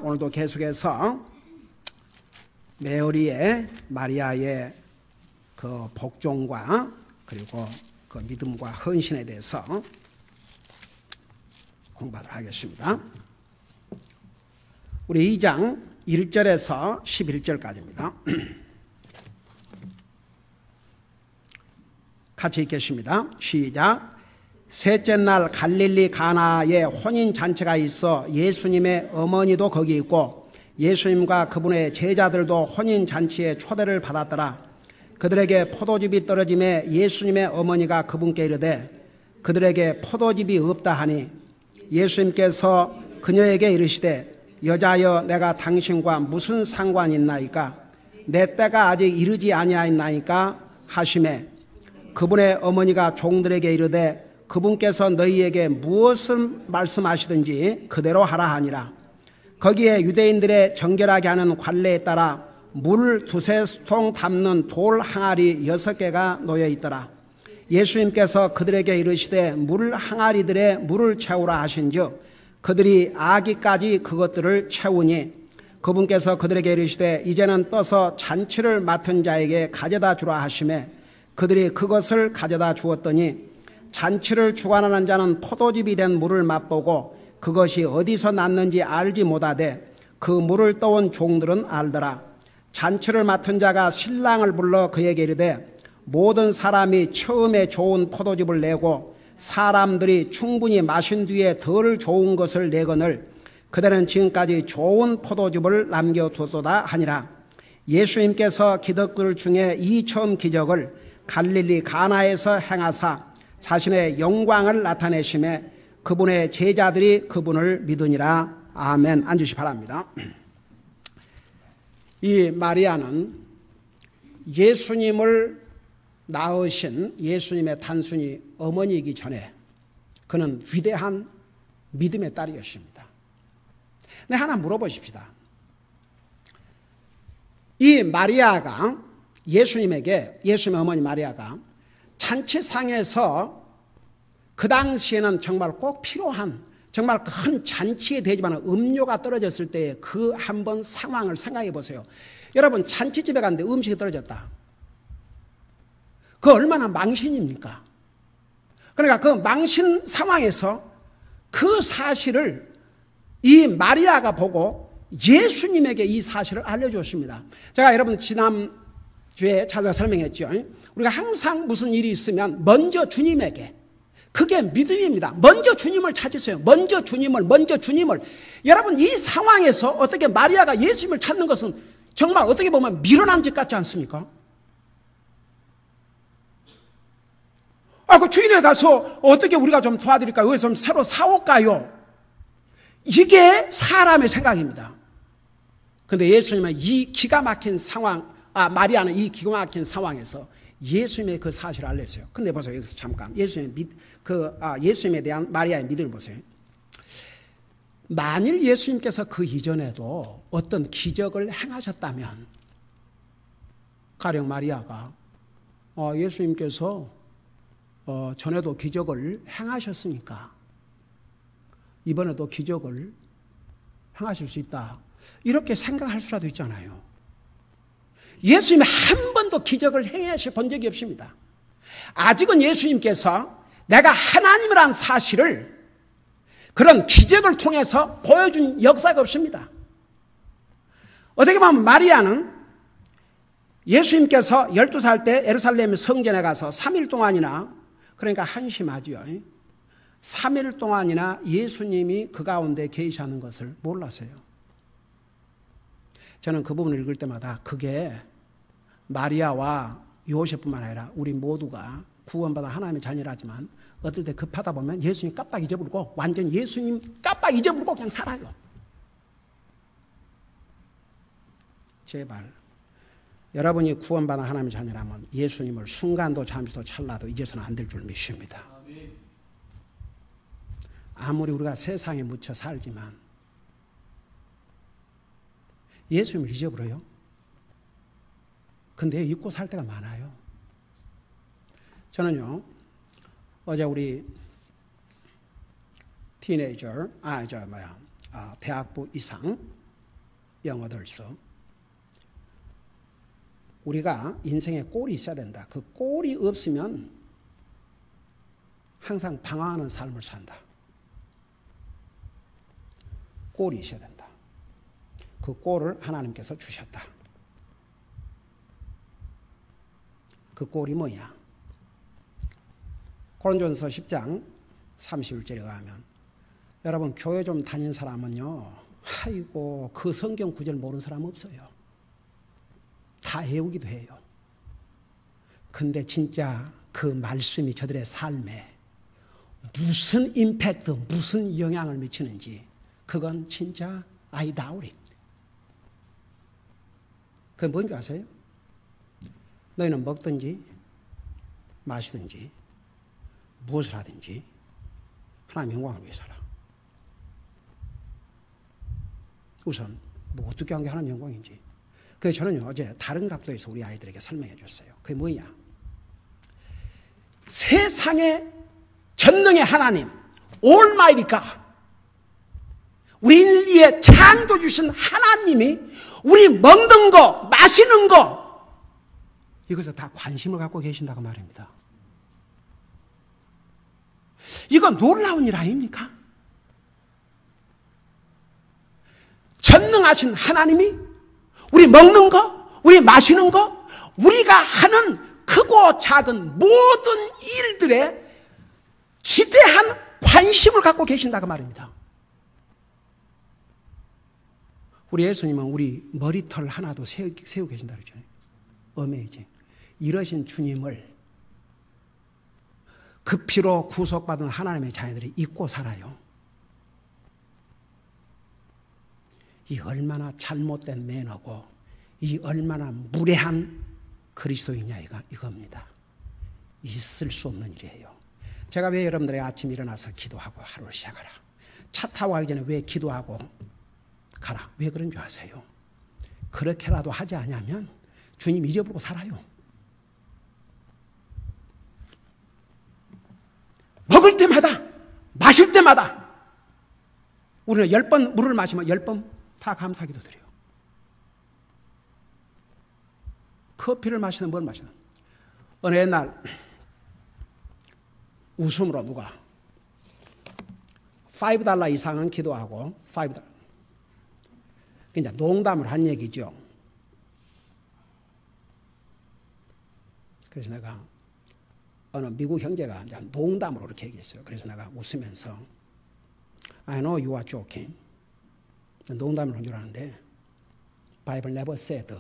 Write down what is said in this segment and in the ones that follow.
오늘도 계속해서 메아리의 마리아의 그 복종과 그리고 그 믿음과 헌신에 대해서 공부하도록 하겠습니다. 우리 2장 1절에서 11절까지입니다. 같이 읽겠습니다. 시작. 셋째 날 갈릴리 가나에 혼인잔치가 있어 예수님의 어머니도 거기 있고 예수님과 그분의 제자들도 혼인잔치에 초대를 받았더라. 그들에게 포도즙이 떨어짐에 예수님의 어머니가 그분께 이르되 그들에게 포도즙이 없다 하니 예수님께서 그녀에게 이르시되 여자여 내가 당신과 무슨 상관이 있나이까 내 때가 아직 이르지 아니하였나이까 하시매 그분의 어머니가 종들에게 이르되 그분께서 너희에게 무엇을 말씀하시든지 그대로 하라 하니라. 거기에 유대인들의 정결하게 하는 관례에 따라 물 2-3통 담는 돌 항아리 6개가 놓여 있더라. 예수님께서 그들에게 이르시되 물 항아리들에 물을 채우라 하신즉 그들이 아기까지 그것들을 채우니 그분께서 그들에게 이르시되 이제는 떠서 잔치를 맡은 자에게 가져다 주라 하시매 그들이 그것을 가져다 주었더니 잔치를 주관하는 자는 포도즙이 된 물을 맛보고 그것이 어디서 났는지 알지 못하되 그 물을 떠온 종들은 알더라. 잔치를 맡은 자가 신랑을 불러 그에게 이르되 모든 사람이 처음에 좋은 포도즙을 내고 사람들이 충분히 마신 뒤에 덜 좋은 것을 내거늘 그대는 지금까지 좋은 포도즙을 남겨두었도다 하니라. 예수님께서 기적들 중에 이 처음 기적을 갈릴리 가나에서 행하사 자신의 영광을 나타내심에 그분의 제자들이 그분을 믿으니라. 아멘. 앉으시 바랍니다. 이 마리아는 예수님을 낳으신 예수님의 단순히 어머니이기 전에 그는 위대한 믿음의 딸이었습니다. 네, 하나 물어보십시다. 이 마리아가 예수님에게 예수님의 어머니 마리아가 잔치상에서 그 당시에는 정말 꼭 필요한 정말 큰 잔치에 되지만 음료가 떨어졌을 때 그 한번 상황을 생각해 보세요. 여러분 잔치집에 갔는데 음식이 떨어졌다. 그 얼마나 망신입니까? 그러니까 그 망신 상황에서 그 사실을 이 마리아가 보고 예수님에게 이 사실을 알려주었습니다. 제가 여러분 지난주에 찾아서 설명했죠. 우리가 항상 무슨 일이 있으면 먼저 주님에게 그게 믿음입니다. 먼저 주님을 찾으세요. 먼저 주님을. 여러분 이 상황에서 어떻게 마리아가 예수님을 찾는 것은 정말 어떻게 보면 미련한 짓 같지 않습니까? 그 주인에 가서 어떻게 우리가 좀 도와드릴까요? 여기서 좀 새로 사올까요? 이게 사람의 생각입니다. 그런데 예수님은 이 기가 막힌 상황, 마리아는 이 기가 막힌 상황에서 예수님의 그 사실을 알렸어요. 근데 보세요. 여기서 잠깐. 예수님에 대한 마리아의 믿음을 보세요. 만일 예수님께서 그 이전에도 어떤 기적을 행하셨다면, 가령 마리아가, 예수님께서 전에도 기적을 행하셨으니까, 이번에도 기적을 행하실 수 있다. 이렇게 생각할 수라도 있잖아요. 예수님이 한 번도 기적을 행하셔 본 적이 없습니다. 아직은 예수님께서 내가 하나님이라는 사실을 그런 기적을 통해서 보여준 역사가 없습니다. 어떻게 보면 마리아는 예수님께서 12살 때 예루살렘 성전에 가서 3일 동안이나 그러니까 한심하죠. 3일 동안이나 예수님이 그 가운데 계시하는 것을 몰랐어요. 저는 그 부분을 읽을 때마다 그게 마리아와 요셉뿐만 아니라 우리 모두가 구원받아 하나님의 자녀라지만 어떨 때 급하다 보면 예수님 깜빡 잊어버리고 완전 예수님 깜빡 잊어버리고 그냥 살아요. 제발 여러분이 구원받아 하나님의 자녀라면 예수님을 순간도 잠시도 찰나도 잊어서는 안 될 줄 믿습니다. 아무리 우리가 세상에 묻혀 살지만 예수님을 잊어버려요. 근데 잊고 살 때가 많아요. 저는요, 어제 우리 티네이저, 대학부 이상 영어들서 우리가 인생에 골이 있어야 된다. 그 골이 없으면 항상 방황하는 삶을 산다. 골이 있어야 된다. 그 골을 하나님께서 주셨다. 그 골이 뭐냐? 고린도전서 10장 31절에 의하면 여러분 교회 좀 다닌 사람은요, 아이고 그 성경 구절 모르는 사람 없어요. 다 외우기도 해요. 근데 진짜 그 말씀이 저들의 삶에 무슨 임팩트, 무슨 영향을 미치는지 그건 진짜 I doubt it. 그건 뭔지 아세요? 너희는 먹든지 마시든지 무엇을 하든지 하나님의 영광을 위해 살아. 우선 뭐 어떻게 한 게 하나님의 영광인지. 그래서 저는요 어제 다른 각도에서 우리 아이들에게 설명해 줬어요. 그게 뭐냐? 세상의 전능의 하나님 올마이티 갓, 우리를 위해 창조 주신 하나님이 우리 먹는 거 마시는 거 이것에 다 관심을 갖고 계신다고 말입니다. 이건 놀라운 일 아닙니까? 전능하신 하나님이 우리 먹는 거, 우리 마시는 거, 우리가 하는 크고 작은 모든 일들에 지대한 관심을 갖고 계신다고 말입니다. 우리 예수님은 우리 머리털 하나도 세우고 계신다고 그러잖아요. 어메이징. 이러신 주님을 그 피로 구속받은 하나님의 자녀들이 잊고 살아요. 이 얼마나 잘못된 매너고 이 얼마나 무례한 그리스도이냐 이겁니다. 있을 수 없는 일이에요. 제가 왜 여러분들의 아침 일어나서 기도하고 하루를 시작하라, 차 타고 가기 전에 왜 기도하고 가라, 왜 그런 줄 아세요? 그렇게라도 하지 않으면 주님 잊어버리고 살아요. 먹을 때마다 마실 때마다 우리는 10번 물을 마시면 10번 다 감사기도 드려요. 커피를 마시는 뭘 마시는. 어느 옛날 웃음으로 누가 $5 이상은 기도하고 $5 이제 농담을 한 얘기죠. 그래서 내가 어느 미국 형제가 이제 농담으로 이렇게 얘기했어요. 그래서 내가 웃으면서 I know you are joking. 농담을 한 줄 아는데 Bible never said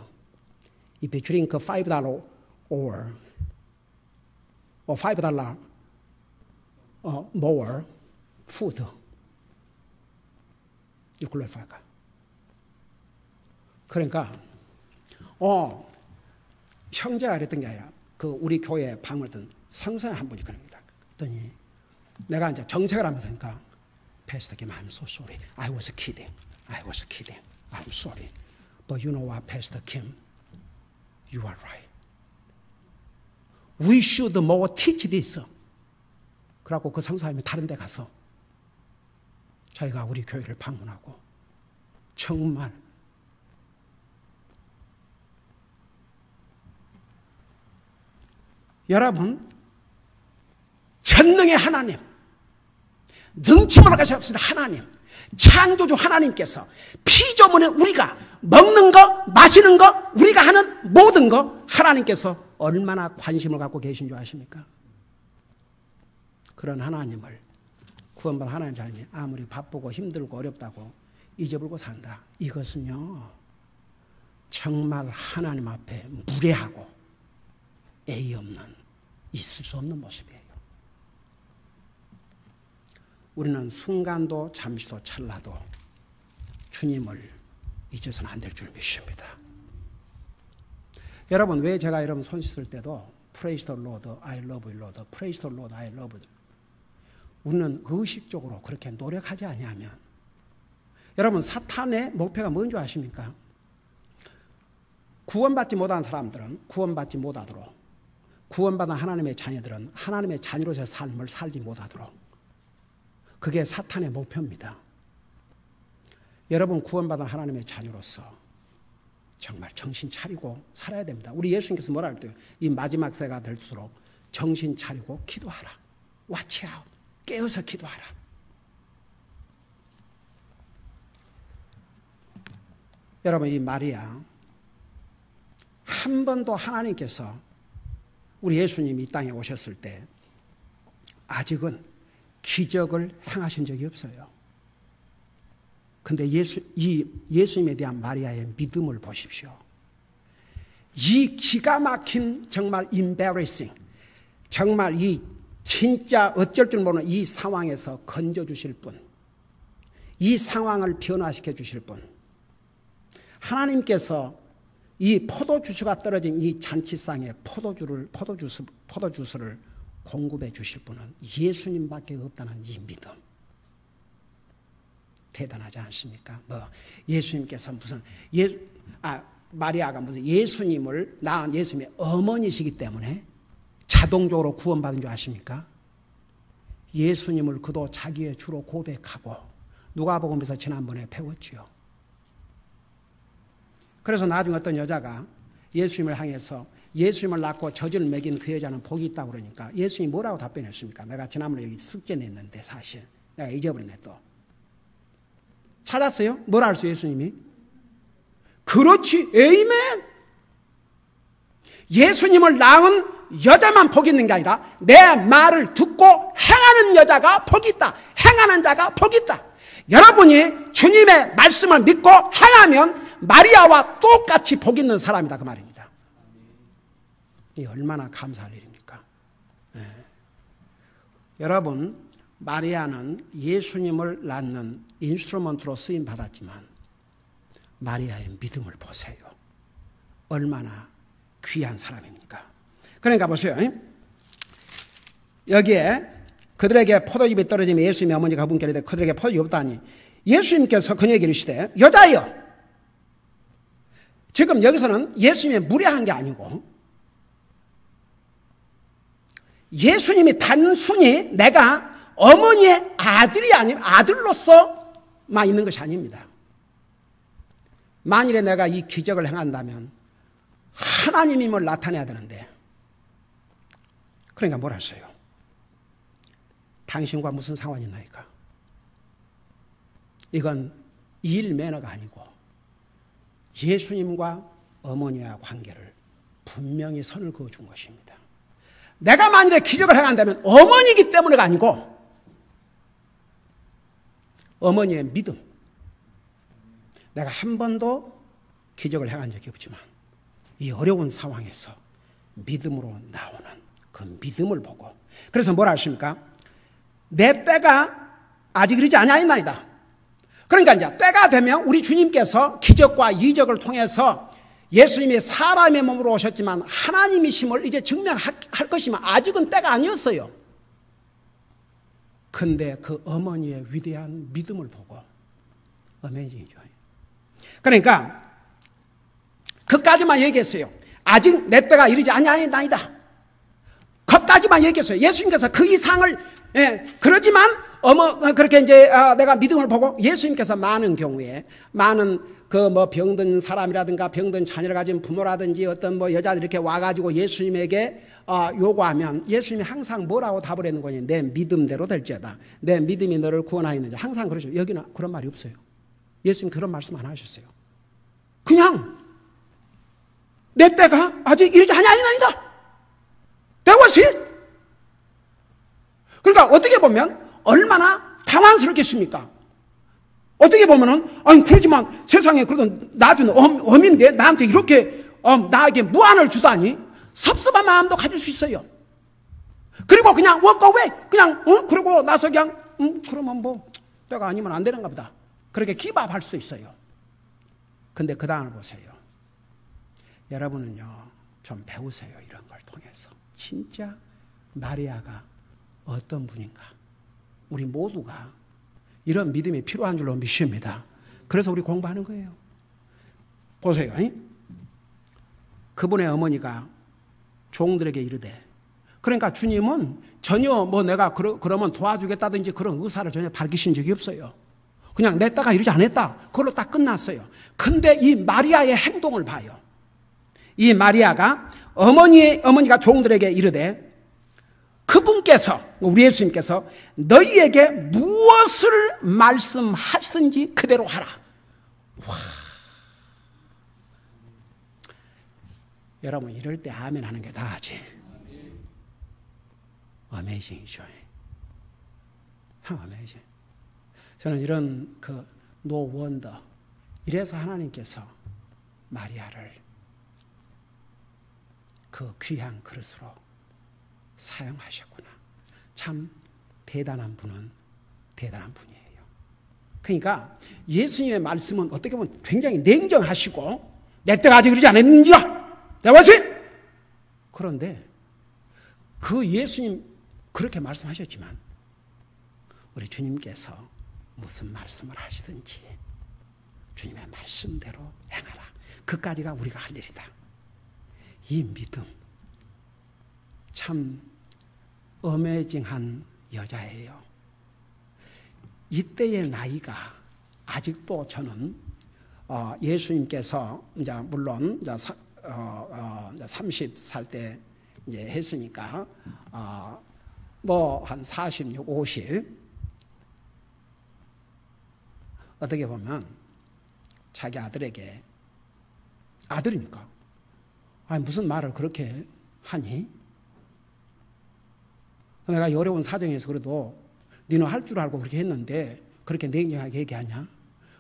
if you drink $5 or $5 more food you glorify God. 그러니까 형제가 그랬던 게 아니라 그 우리 교회에 방문했던 성서에 한 분이 그럽니다. 그랬더니 내가 이제 정색을 하면서 하니까 Pastor Kim, I'm so sorry. I was kidding. I'm sorry. But you know what, Pastor Kim? You are right. We should more teach this. 그래갖고 그 성사님이 다른 데 가서 자기가 우리 교회를 방문하고 정말 여러분 전능의 하나님, 능치물을 가셨습니다. 하나님, 창조주 하나님께서 피조물의 우리가 먹는 거, 마시는 거, 우리가 하는 모든 거 하나님께서 얼마나 관심을 갖고 계신 줄 아십니까? 그런 하나님을 구원받은 하나님 자녀이 아무리 바쁘고 힘들고 어렵다고 잊어버리고 산다. 이것은요 정말 하나님 앞에 무례하고 예의 없는, 있을 수 없는 모습이에요. 우리는 순간도 잠시도 찰나도 주님을 잊어서는 안 될 줄 믿습니다. 여러분, 왜 제가 여러분 손 씻을 때도 Praise the Lord, I love you, Lord. Praise the Lord, I love you. 우리는 의식적으로 그렇게 노력하지 아니하면, 여러분 사탄의 목표가 뭔지 아십니까? 구원받지 못한 사람들은 구원받지 못하도록, 구원받은 하나님의 자녀들은 하나님의 자녀로서의 삶을 살지 못하도록, 그게 사탄의 목표입니다. 여러분 구원받은 하나님의 자녀로서 정말 정신 차리고 살아야 됩니다. 우리 예수님께서 뭐라 할 때요? 이 마지막 세가 될수록 정신 차리고 기도하라. Watch out. 깨어서 기도하라. 여러분, 이 마리아 한 번도 하나님께서 우리 예수님이 이 땅에 오셨을 때 아직은 기적을 행하신 적이 없어요. 근데 예수님에 대한 마리아의 믿음을 보십시오. 이 기가 막힌 정말 embarrassing, 정말 이 진짜 어쩔 줄 모르는 이 상황에서 건져주실 분, 이 상황을 변화시켜 주실 분, 하나님께서 이 포도주스가 떨어진 이 잔치상에 포도주스를 공급해 주실 분은 예수님밖에 없다는 이 믿음. 대단하지 않습니까? 예수님께서 마리아가 무슨 예수님을 낳은 예수님의 어머니시기 때문에 자동적으로 구원받은 줄 아십니까? 예수님을 그도 자기의 주로 고백하고 누가복음에서 지난번에 배웠지요. 그래서 나중에 어떤 여자가 예수님을 향해서 예수님을 낳고 젖을 먹인 그 여자는 복이 있다고 그러니까 예수님이 뭐라고 답변했습니까? 내가 지난번에 여기 숙제 냈는데 사실 내가 잊어버렸네 또. 찾았어요? 뭐라 했어요 예수님이? 그렇지, 에이멘. 예수님을 낳은 여자만 복이 있는 게 아니라 내 말을 듣고 행하는 여자가 복이 있다. 행하는 자가 복이 있다. 여러분이 주님의 말씀을 믿고 행하면 마리아와 똑같이 복 있는 사람이다 그 말입니다. 이 얼마나 감사할 일입니까? 네. 여러분, 마리아는 예수님을 낳는 인스트루먼트로 쓰임 받았지만 마리아의 믿음을 보세요. 얼마나 귀한 사람입니까? 그러니까 보세요. 여기에 그들에게 포도즙이 떨어지면 예수님의 어머니가 분결이 되 그들에게 포도즙이 없다니 예수님께서 그녀에게 이르시되 여자여, 지금 여기서는 예수님이 무례한 게 아니고 예수님이 단순히 내가 어머니의 아들이 아니면 아들로서만 있는 것이 아닙니다. 만일에 내가 이 기적을 행한다면 하나님임을 나타내야 되는데 그러니까 뭘 하세요? 당신과 무슨 상관이 있나이까? 이건 일 매너가 아니고 예수님과 어머니와 관계를 분명히 선을 그어준 것입니다. 내가 만일에 기적을 행한다면 어머니이기 때문에가 아니고 어머니의 믿음. 내가 한 번도 기적을 행한 적이 없지만 이 어려운 상황에서 믿음으로 나오는 그 믿음을 보고 그래서 뭐라 하십니까? 내 때가 아직 이르지 아니하였나이다. 그러니까 이제 때가 되면 우리 주님께서 기적과 이적을 통해서 예수님이 사람의 몸으로 오셨지만 하나님이심을 이제 증명할 것이면 아직은 때가 아니었어요. 근데 그 어머니의 위대한 믿음을 보고 어메이징이죠. 그러니까 그까지만 얘기했어요. 아직 내 때가 이르지 아니하였나이다. 그까지만 얘기했어요. 예수님께서 그 이상을 그러지만 그렇게 이제 내가 믿음을 보고 예수님께서 많은 경우에 많은 그 뭐 병든 사람이라든가 병든 자녀를 가진 부모라든지 어떤 뭐 여자들 이렇게 와가지고 예수님에게 요구하면 예수님이 항상 뭐라고 답을 했는 거니? 내 믿음대로 될지어다. 내 믿음이 너를 구원하였느냐. 항상 그러죠. 여기는 그런 말이 없어요. 예수님 그런 말씀 안 하셨어요. 그냥 내 때가 아직 이르지 아니하니이다. That was it. 그러니까 어떻게 보면 얼마나 당황스럽겠습니까? 어떻게 보면은 아니 그러지만 세상에 그래도 낳아준 어미인데 나한테 이렇게 나에게 무한을 주다니 섭섭한 마음도 가질 수 있어요. 그리고 그냥 walk away 그냥 그러고 나서 그냥 그러면 뭐 때가 아니면 안 되는가 보다 그렇게 기밥할 수도 있어요. 근데 그 다음을 보세요. 여러분은요 좀 배우세요. 이런 걸 통해서 진짜 마리아가 어떤 분인가. 우리 모두가 이런 믿음이 필요한 줄로 믿습니다. 그래서 우리 공부하는 거예요. 보세요. 그분의 어머니가 종들에게 이르되 그러니까 주님은 전혀 뭐 내가 그러면 도와주겠다든지 그런 의사를 전혀 밝히신 적이 없어요. 그냥 냈다가 이러지 않았다. 그걸로 딱 끝났어요. 근데 이 마리아의 행동을 봐요. 이 마리아가 어머니가 종들에게 이르되 그분께서, 우리 예수님께서 너희에게 무엇을 말씀하시든지 그대로 하라. 와. 여러분, 이럴 때 아멘 하는 게 다지. 어메이징이죠. 어메이징. 저는 이런 노 원더, 이래서 하나님께서 마리아를 그 귀한 그릇으로 사용하셨구나. 참 대단한 분은 대단한 분이에요. 그러니까 예수님의 말씀은 어떻게 보면 굉장히 냉정하시고 내 때가 아직 그러지 않았느니라 내가 왔으니. 그런데 그 예수님 그렇게 말씀하셨지만 우리 주님께서 무슨 말씀을 하시든지 주님의 말씀대로 행하라. 그까지가 우리가 할 일이다. 이 믿음 참 어메이징한 여자예요. 이때의 나이가 아직도 저는 예수님께서 이제 물론 30살 때 이제 했으니까 뭐 한 46, 50 어떻게 보면 자기 아들에게 아들이니까 아니 무슨 말을 그렇게 하니? 내가 어려운 사정에서 그래도 너는 할 줄 알고 그렇게 했는데 그렇게 냉정하게 얘기하냐?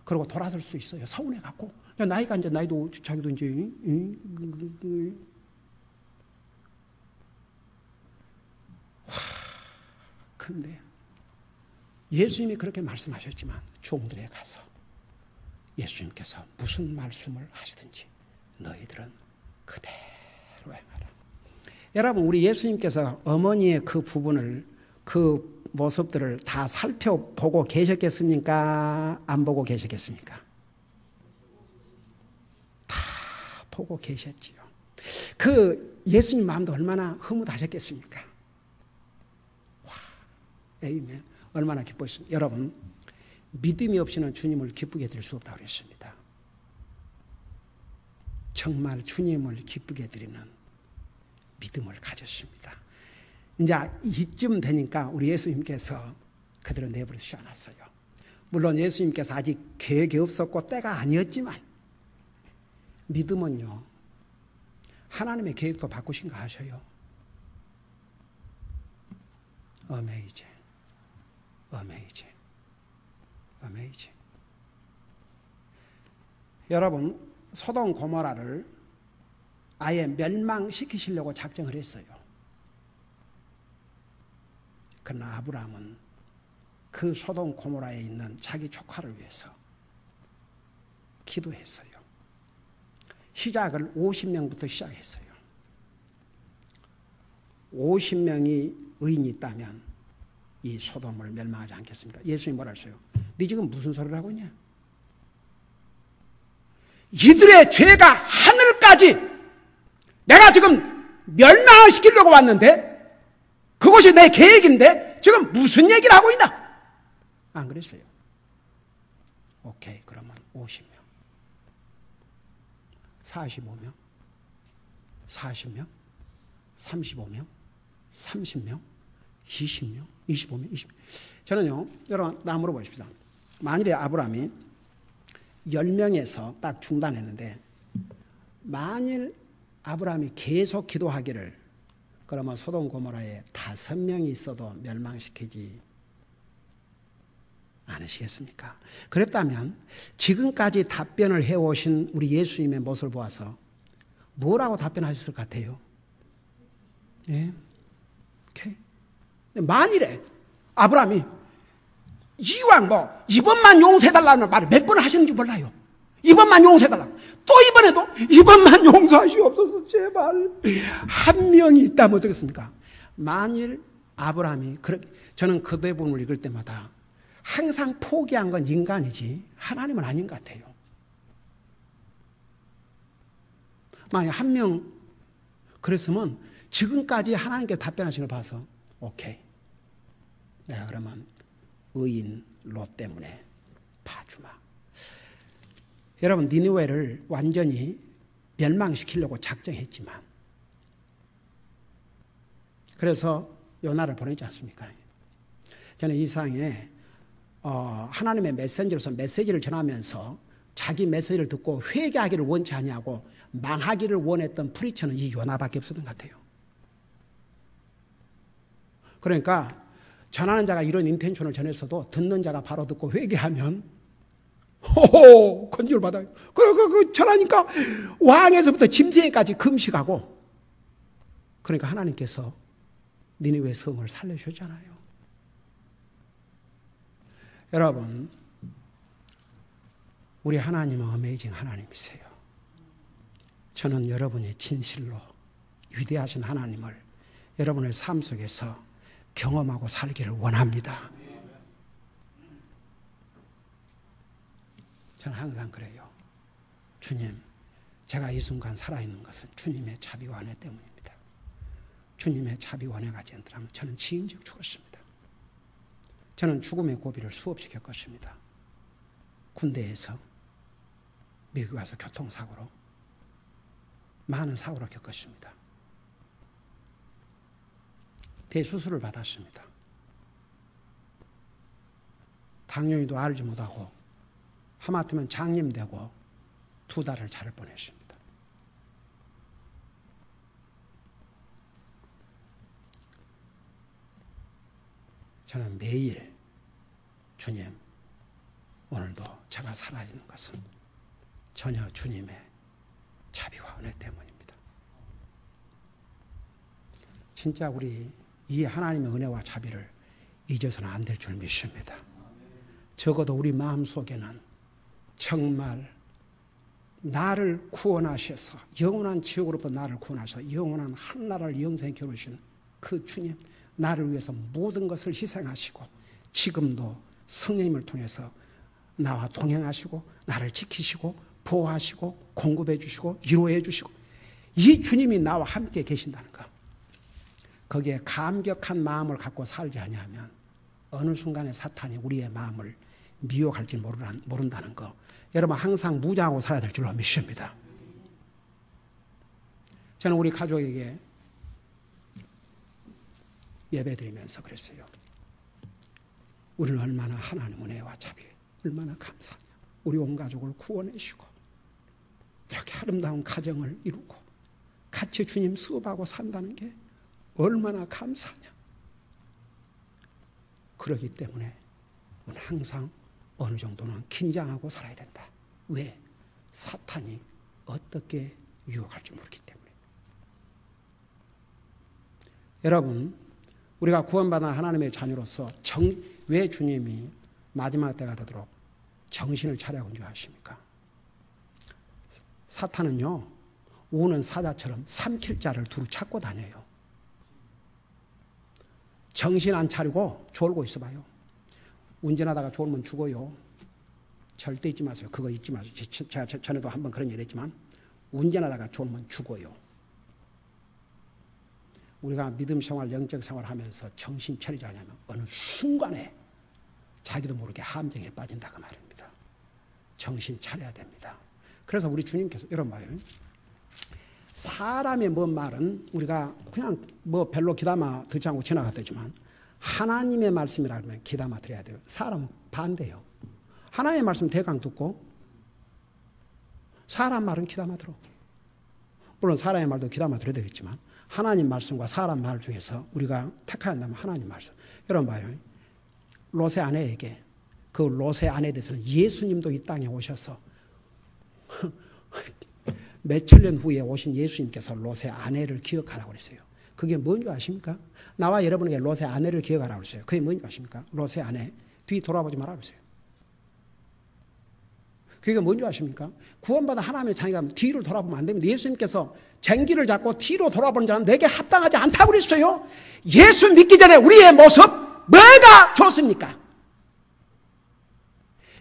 그러고 돌아설 수 있어요. 서운해갖고. 나이가 이제 나이도 자기도 이제 근데 예수님이 그렇게 말씀하셨지만 종들에 가서 예수님께서 무슨 말씀을 하시든지 너희들은 그대로 행하라. 여러분, 우리 예수님께서 어머니의 그 부분을, 그 모습들을 다 살펴보고 계셨겠습니까? 안 보고 계셨겠습니까? 다 보고 계셨지요. 그 예수님 마음도 얼마나 흐뭇하셨겠습니까? 와, 아멘. 얼마나 기쁘십니까? 여러분, 믿음이 없이는 주님을 기쁘게 드릴 수 없다고 그랬습니다. 정말 주님을 기쁘게 드리는 믿음을 가졌습니다. 이제 이쯤 되니까 우리 예수님께서 그대로 내버리지 않았어요. 물론 예수님께서 아직 계획이 없었고 때가 아니었지만 믿음은요, 하나님의 계획도 바꾸신 거 아셔요? 어메이징, 어메이징, 어메이징. 여러분, 소돔 고모라를 아예 멸망시키시려고 작정을 했어요. 그러나 아브라함은 그 소돔 고모라에 있는 자기 조카를 위해서 기도했어요. 시작을 50명부터 시작했어요. 50명이 의인이 있다면 이 소돔을 멸망하지 않겠습니까? 예수님이 뭐라 했어요? 네 지금 무슨 소리를 하고 있냐? 이들의 죄가 하늘까지 내가 지금 멸망을 시키려고 왔는데 그것이 내 계획인데 지금 무슨 얘기를 하고 있나? 안 그랬어요. 오케이, 그러면 50명, 45명, 40명, 35명, 30명, 20명, 25명, 20명. 저는요, 여러분, 나 물어보십시다. 만일에 아브라함이 10명에서 딱 중단했는데, 만일 아브라함이 계속 기도하기를, 그러면 소돔 고모라에 5명이 있어도 멸망시키지 않으시겠습니까? 그랬다면 지금까지 답변을 해오신 우리 예수님의 모습을 보아서 뭐라고 답변하셨을 것 같아요? 예? 오케이. 만일에 아브라함이 이왕 이번만 용서해달라는 말을 몇 번 하시는지 몰라요. 이번만 용서해달라고. 또 이번에도 이번만 용서하시옵소서 제발. 한 명이 있다면 어떻겠습니까? 만일 아브라함이 저는 그 대본을 읽을 때마다 항상 포기한 건 인간이지 하나님은 아닌 것 같아요. 만약 한 명 그랬으면 지금까지 하나님께 답변하시는 걸 봐서 오케이, 내가 그러면 의인 롯 때문에 여러분, 니느웨를 완전히 멸망시키려고 작정했지만, 그래서 요나를 보내지 않습니까? 저는 이 상에 하나님의 메신저로서 메시지를 전하면서 자기 메시지를 듣고 회개하기를 원치 아니하고 망하기를 원했던 프리처는 이 요나밖에 없었던 것 같아요. 그러니까 전하는 자가 이런 인텐션을 전했어도 듣는 자가 바로 듣고 회개하면 호호 건지를 받아요. 전하니까 왕에서부터 짐승에까지 금식하고, 그러니까 하나님께서 니느웨 성을 살려주셨잖아요. 여러분, 우리 하나님은 어메이징 하나님이세요. 저는 여러분이 진실로 위대하신 하나님을 여러분의 삶 속에서 경험하고 살기를 원합니다. 저는 항상 그래요. 주님, 제가 이 순간 살아있는 것은 주님의 자비와 은혜 때문입니다. 주님의 자비와 은혜가 아니었더라면 저는 지인적 죽었습니다. 저는 죽음의 고비를 수없이 겪었습니다. 군대에서, 미국 와서 교통사고로, 많은 사고를 겪었습니다. 대수술을 받았습니다. 당뇨도 알지 못하고 하마터면 장님되고 2달을 자를 뻔했습니다. 저는 매일 주님, 오늘도 제가 살아있는 것은 전혀 주님의 자비와 은혜 때문입니다. 진짜 우리 이 하나님의 은혜와 자비를 잊어서는 안 될 줄 믿습니다. 적어도 우리 마음속에는 정말 나를 구원하셔서 영원한 지옥으로부터 나를 구원하셔서 영원한 한나라를 영생에 겨루신 그 주님, 나를 위해서 모든 것을 희생하시고 지금도 성령님을 통해서 나와 동행하시고 나를 지키시고 보호하시고 공급해 주시고 위로해 주시고, 이 주님이 나와 함께 계신다는 것, 거기에 감격한 마음을 갖고 살지 아니하면 어느 순간에 사탄이 우리의 마음을 미혹할지 모른다는 거, 여러분 항상 무장하고 살아야 될 줄로 믿습니다. 저는 우리 가족에게 예배드리면서 그랬어요. 우리는 얼마나 하나님 은혜와 자비에 얼마나 감사하냐. 우리 온 가족을 구원해주시고 이렇게 아름다운 가정을 이루고 같이 주님 수업하고 산다는 게 얼마나 감사하냐. 그렇기 때문에 우리는 항상 어느 정도는 긴장하고 살아야 된다. 왜? 사탄이 어떻게 유혹할지 모르기 때문에. 여러분, 우리가 구원받은 하나님의 자녀로서 왜 주님이 마지막 때가 되도록 정신을 차려고 하십니까? 사탄은요, 우는 사자처럼 삼킬 자를 두루 찾고 다녀요. 정신 안 차리고 졸고 있어봐요. 운전하다가 졸면 죽어요. 절대 잊지 마세요. 그거 잊지 마세요. 제가 전에도 한번 그런 얘기 했지만 운전하다가 졸면 죽어요. 우리가 믿음 생활, 영적 생활 하면서 정신 차리지 않으면 어느 순간에 자기도 모르게 함정에 빠진다 그 말입니다. 정신 차려야 됩니다. 그래서 우리 주님께서 이런 말이에요. 사람의 뭔 말은 우리가 그냥 뭐 별로 귀담아 듣지 않고 지나갔다지만 하나님의 말씀이라 하면 귀담아 들어야 돼요. 사람은 반대예요. 하나님의 말씀 대강 듣고 사람 말은 귀담아 들어. 물론 사람의 말도 귀담아 들어야 되겠지만 하나님 말씀과 사람 말 중에서 우리가 택해야 한다면 하나님 말씀. 여러분 봐요. 롯의 아내에게, 그 롯의 아내에 대해서는 예수님도 이 땅에 오셔서 몇천 년 후에 오신 예수님께서 롯의 아내를 기억하라고 그랬어요. 그게 뭔지 아십니까? 나와 여러분에게 롯의 아내를 기억하라고 그랬어요. 그게 뭔지 아십니까? 롯의 아내, 뒤 돌아보지 말라고 그랬어요. 그게 뭔지 아십니까? 구원받은 하나님의 자녀가 뒤를 돌아보면 안 됩니다. 예수님께서 쟁기를 잡고 뒤로 돌아보는 자는 내게 합당하지 않다고 그랬어요. 예수 믿기 전에 우리의 모습 뭐가 좋습니까?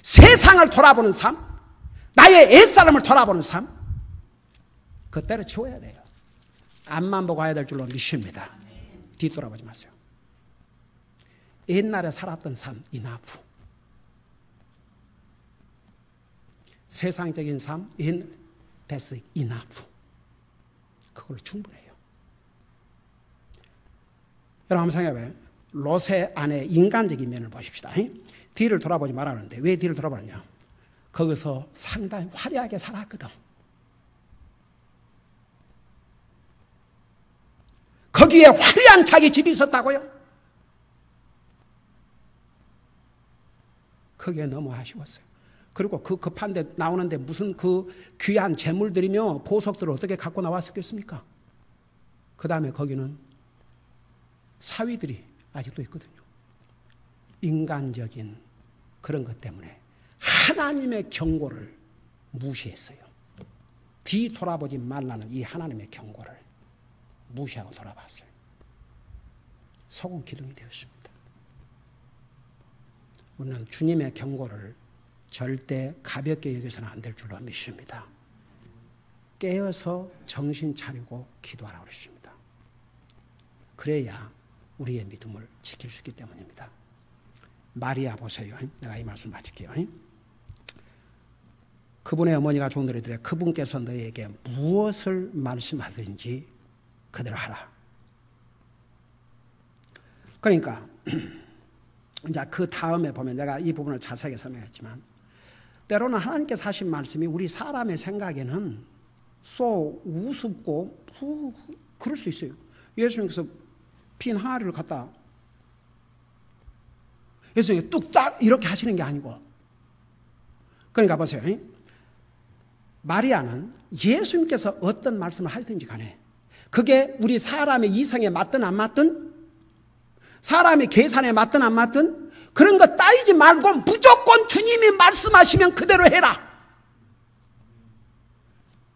세상을 돌아보는 삶, 나의 옛사람을 돌아보는 삶, 그거 때려치워야 돼요. 앞만 보고 가야 될 줄로 믿습니다. 뒤돌아보지 마세요. 옛날에 살았던 삶, 이나프. 세상적인 삶, that's enough. 그걸로 충분해요. 여러분 한번 생각해봐요. 롯의 안에 인간적인 면을 보십시다. 뒤를 돌아보지 말라는데 왜 뒤를 돌아보느냐? 거기서 상당히 화려하게 살았거든. 거기에 화려한 자기 집이 있었다고요? 그게 너무 아쉬웠어요. 그리고 그 급한데 나오는데 무슨 그 귀한 재물들이며 보석들을 어떻게 갖고 나왔었겠습니까? 그 다음에 거기는 사위들이 아직도 있거든요. 인간적인 그런 것 때문에 하나님의 경고를 무시했어요. 뒤 돌아보지 말라는 이 하나님의 경고를 무시하고 돌아봤어요. 속은 기둥이 되었습니다. 우리는 주님의 경고를 절대 가볍게 여겨서는 안 될 줄로 믿습니다. 깨어서 정신 차리고 기도하라고 그랬습니다. 그래야 우리의 믿음을 지킬 수 있기 때문입니다. 마리아 보세요. 내가 이 말씀 마칠게요. 그분의 어머니가 종들이더래 그분께서 너에게 무엇을 말씀하든지 그대로 하라. 그러니까 이제 그 다음에 보면 내가 이 부분을 자세하게 설명했지만 때로는 하나님께서 하신 말씀이 우리 사람의 생각에는 쏘 우습고 그럴 수 있어요. 예수님께서 빈 항아리를 갖다 예수님이 뚝딱 이렇게 하시는 게 아니고 그러니까 보세요. 마리아는 예수님께서 어떤 말씀을 하시든지 간에 그게 우리 사람의 이성에 맞든 안 맞든 사람의 계산에 맞든 안 맞든 그런 거 따지지 말고 무조건 주님이 말씀하시면 그대로 해라.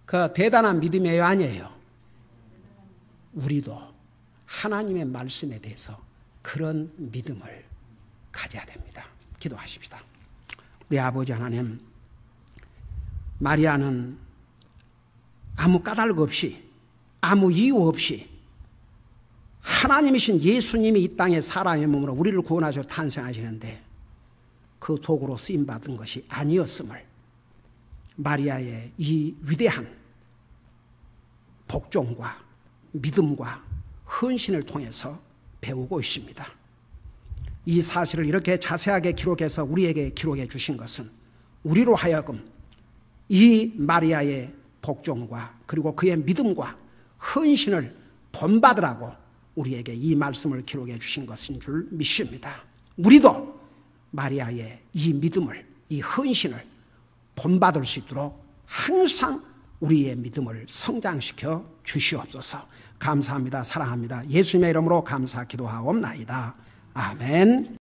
그 대단한 믿음이에요, 아니에요? 우리도 하나님의 말씀에 대해서 그런 믿음을 가져야 됩니다. 기도하십시다. 우리 아버지 하나님, 마리아는 아무 까닭 없이 아무 이유 없이 하나님이신 예수님이 이 땅에 사람의 몸으로 우리를 구원하셔 탄생하시는데 그 도구로 쓰임받은 것이 아니었음을 마리아의 이 위대한 복종과 믿음과 헌신을 통해서 배우고 있습니다. 이 사실을 이렇게 자세하게 기록해서 우리에게 기록해 주신 것은 우리로 하여금 이 마리아의 복종과 그리고 그의 믿음과 헌신을 본받으라고 우리에게 이 말씀을 기록해 주신 것인 줄 믿습니다. 우리도 마리아의 이 믿음을, 이 헌신을 본받을 수 있도록 항상 우리의 믿음을 성장시켜 주시옵소서. 감사합니다. 사랑합니다. 예수님의 이름으로 감사 기도하옵나이다. 아멘.